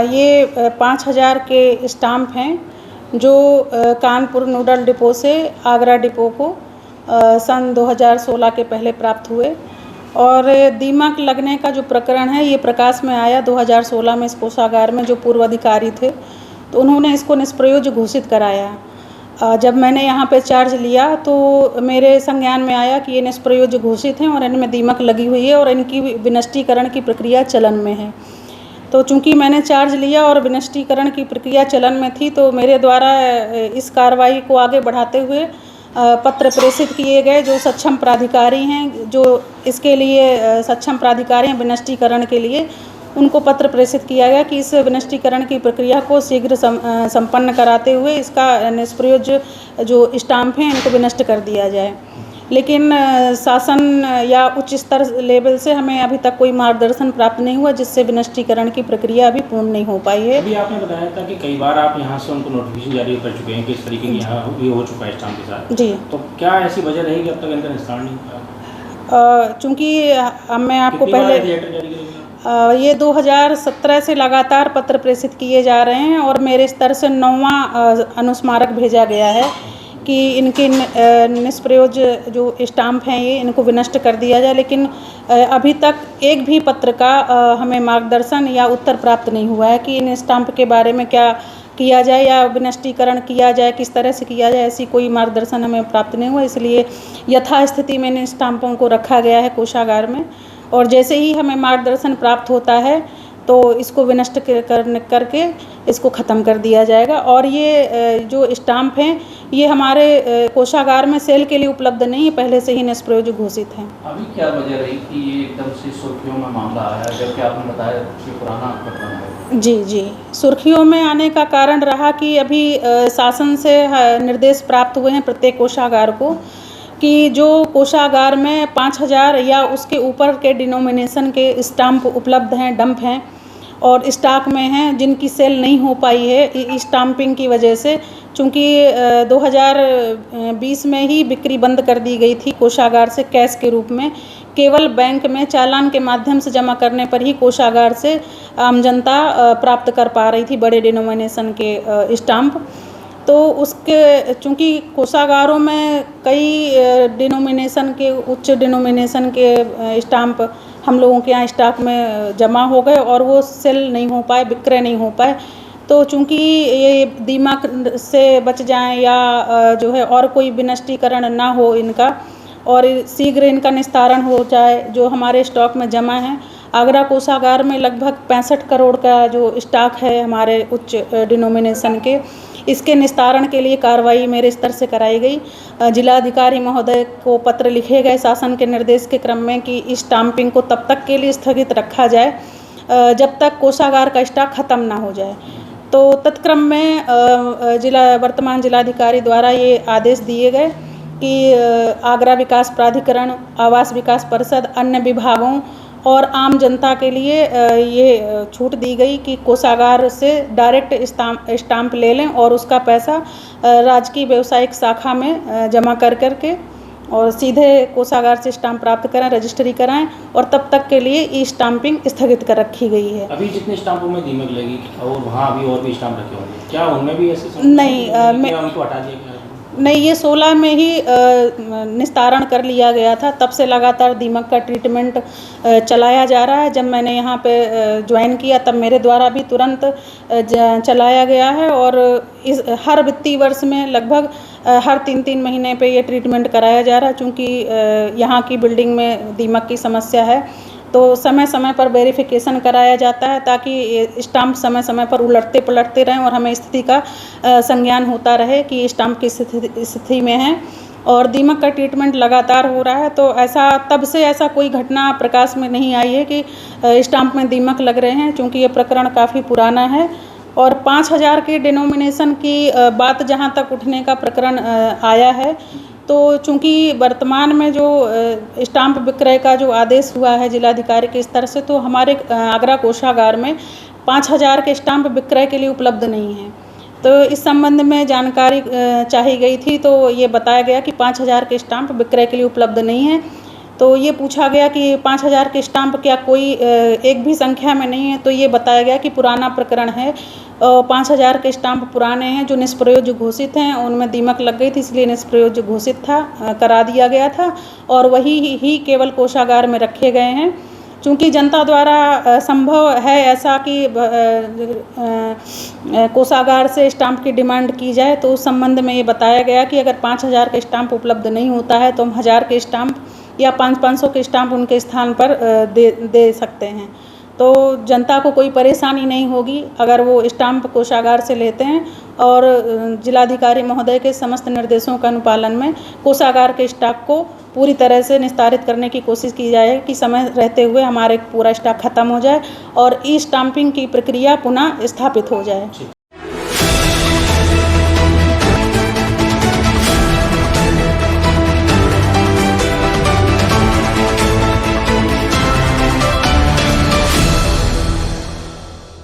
ये 5000 के स्टाम्प हैं जो कानपुर नोडल डिपो से आगरा डिपो को सन 2016 के पहले प्राप्त हुए। और दीमक लगने का जो प्रकरण है ये प्रकाश में आया 2016 में इस कोषागार में जो पूर्व अधिकारी थे तो उन्होंने इसको निष्प्रयोज्य घोषित कराया। जब मैंने यहाँ पे चार्ज लिया तो मेरे संज्ञान में आया कि ये निष्प्रयोज्य घोषित हैं और इनमें दीमक लगी हुई है और इनकी विनष्टीकरण की प्रक्रिया चलन में है। तो चूंकि मैंने चार्ज लिया और विनष्टीकरण की प्रक्रिया चलन में थी तो मेरे द्वारा इस कार्रवाई को आगे बढ़ाते हुए पत्र प्रेषित किए गए जो सक्षम प्राधिकारी हैं, जो इसके लिए सक्षम प्राधिकारी हैं विनष्टीकरण के लिए, उनको पत्र प्रेषित किया गया कि इस विनष्टीकरण की प्रक्रिया को शीघ्र संपन्न कराते हुए इसका निष्प्रयोज्य जो स्टाम्प हैं इनको विनष्ट कर दिया जाए। लेकिन शासन या उच्च स्तर लेवल से हमें अभी तक कोई मार्गदर्शन प्राप्त नहीं हुआ जिससे विनष्टीकरण की प्रक्रिया अभी पूर्ण नहीं हो पाई है। अभी आपने बताया था कि कई बार आप यहाँ से उनको नोटिफिकेशन जारी कर चुके हैं कि इस तरीके की यहाँ ये हो चुका है स्टाम्प के साथ। जी। तो क्या ऐसी वजह रहेगी अब तक इनका निस्तारण नहीं हुआ? चूँकि मैं आपको पहले ये 2017 से लगातार पत्र प्रेषित किए जा रहे हैं और मेरे स्तर से 9वां अनुस्मारक भेजा गया है कि इनके निष्प्रयोज्य जो स्टाम्प हैं ये इनको विनष्ट कर दिया जाए। लेकिन अभी तक एक भी पत्र का हमें मार्गदर्शन या उत्तर प्राप्त नहीं हुआ है कि इन स्टाम्प के बारे में क्या किया जाए या विनष्टीकरण किया जाए, किस तरह से किया जाए, ऐसी कोई मार्गदर्शन हमें प्राप्त नहीं हुआ। इसलिए यथास्थिति में इन स्टाम्पों को रखा गया है कोषागार में और जैसे ही हमें मार्गदर्शन प्राप्त होता है तो इसको विनष्ट करके इसको ख़त्म कर दिया जाएगा। और ये जो स्टाम्प हैं ये हमारे कोषागार में सेल के लिए उपलब्ध नहीं है, पहले से ही निष्प्रयोज्य घोषित हैं। अभी क्या वजह रही कि ये एकदम से सुर्खियों में मामला आया जबकि आपने बताया कि पुराना प्रकरण है? जी, सुर्खियों में आने का कारण रहा कि अभी शासन से निर्देश प्राप्त हुए हैं प्रत्येक कोषागार को कि जो कोषागार में 5000 या उसके ऊपर के डिनोमिनेशन के स्टाम्प उपलब्ध हैं, डंप हैं और स्टॉक में हैं जिनकी सेल नहीं हो पाई है स्टाम्पिंग की वजह से, चूँकि 2020 में ही बिक्री बंद कर दी गई थी कोषागार से कैश के रूप में। केवल बैंक में चालान के माध्यम से जमा करने पर ही कोषागार से आम जनता प्राप्त कर पा रही थी बड़े डिनोमिनेशन के स्टाम्प। तो उसके चूँकि कोषागारों में कई डिनोमिनेशन के उच्च डिनोमिनेशन के स्टाम्प हम लोगों के यहाँ स्टॉक में जमा हो गए और वो सेल नहीं हो पाए, विक्रय नहीं हो पाए। तो चूँकि ये दीमक से बच जाएं या जो है और कोई विनष्टीकरण ना हो इनका और शीघ्र इनका निस्तारण हो जाए, जो हमारे स्टॉक में जमा है आगरा कोषागार में लगभग 65 करोड़ का जो स्टॉक है हमारे उच्च डिनोमिनेशन के, इसके निस्तारण के लिए कार्रवाई मेरे स्तर से कराई गई। जिलाधिकारी महोदय को पत्र लिखे गए शासन के निर्देश के क्रम में कि इस स्टाम्पिंग को तब तक के लिए स्थगित रखा जाए जब तक कोषागार का स्टॉक ख़त्म ना हो जाए। तो तत्क्रम में वर्तमान जिलाधिकारी द्वारा ये आदेश दिए गए कि आगरा विकास प्राधिकरण, आवास विकास परिषद, अन्य विभागों और आम जनता के लिए ये छूट दी गई कि कोषागार से डायरेक्ट स्टाम्प ले लें और उसका पैसा राजकीय व्यवसायिक शाखा में जमा करके और सीधे कोषागार से स्टाम्प प्राप्त करें, रजिस्ट्री कराएं और तब तक के लिए ई स्टाम्पिंग स्थगित कर रखी गई है। अभी जितने स्टाम्पों में दीमक लगी और वहाँ अभी और भी स्टाम्प रखे होंगे, क्या उनमें भी ऐसे नहीं उनको हटा दिया गया? नहीं, ये 16 में ही निस्तारण कर लिया गया था। तब से लगातार दीमक का ट्रीटमेंट चलाया जा रहा है। जब मैंने यहाँ पे ज्वाइन किया तब मेरे द्वारा भी तुरंत चलाया गया है और इस हर वित्तीय वर्ष में लगभग हर 3-3 महीने पे ये ट्रीटमेंट कराया जा रहा है। चूँकि यहाँ की बिल्डिंग में दीमक की समस्या है तो समय समय पर वेरिफिकेशन कराया जाता है ताकि स्टाम्प समय समय पर उलटते पलटते रहें और हमें स्थिति का संज्ञान होता रहे कि स्टाम्प की स्थिति में है और दीमक का ट्रीटमेंट लगातार हो रहा है। तो तब से ऐसा कोई घटना प्रकाश में नहीं आई है कि स्टाम्प में दीमक लग रहे हैं, चूँकि ये प्रकरण काफ़ी पुराना है। और 5000 की डिनोमिनेशन की बात जहाँ तक उठने का प्रकरण आया है तो चूँकि वर्तमान में जो स्टाम्प विक्रय का जो आदेश हुआ है जिलाधिकारी के स्तर से, तो हमारे आगरा कोषागार में 5000 के स्टाम्प विक्रय के लिए उपलब्ध नहीं हैं। तो इस संबंध में जानकारी चाहिए गई थी तो ये बताया गया कि 5000 के स्टाम्प विक्रय के लिए उपलब्ध नहीं हैं। तो ये पूछा गया कि 5000 के स्टाम्प क्या कोई एक भी संख्या में नहीं है, तो ये बताया गया कि पुराना प्रकरण है, 5000 के स्टाम्प पुराने हैं जो निष्प्रयोज्य घोषित हैं, उनमें दीमक लग गई थी इसलिए निष्प्रयोज्य घोषित था, करा दिया गया था और वही ही केवल कोषागार में रखे गए हैं। चूँकि जनता द्वारा संभव है ऐसा कि कोषागार से स्टाम्प की डिमांड की जाए, तो उस संबंध में ये बताया गया कि अगर 5000 के स्टाम्प उपलब्ध नहीं होता है तो हम 1000 के स्टाम्प या 500 के स्टाम्प उनके स्थान पर दे सकते हैं। तो जनता को कोई परेशानी नहीं होगी अगर वो स्टाम्प कोषागार से लेते हैं और जिलाधिकारी महोदय के समस्त निर्देशों का अनुपालन में कोषागार के स्टॉक को पूरी तरह से निस्तारित करने की कोशिश की जाए कि समय रहते हुए हमारे पूरा स्टॉक खत्म हो जाए और ई स्टाम्पिंग की प्रक्रिया पुनः स्थापित हो जाए।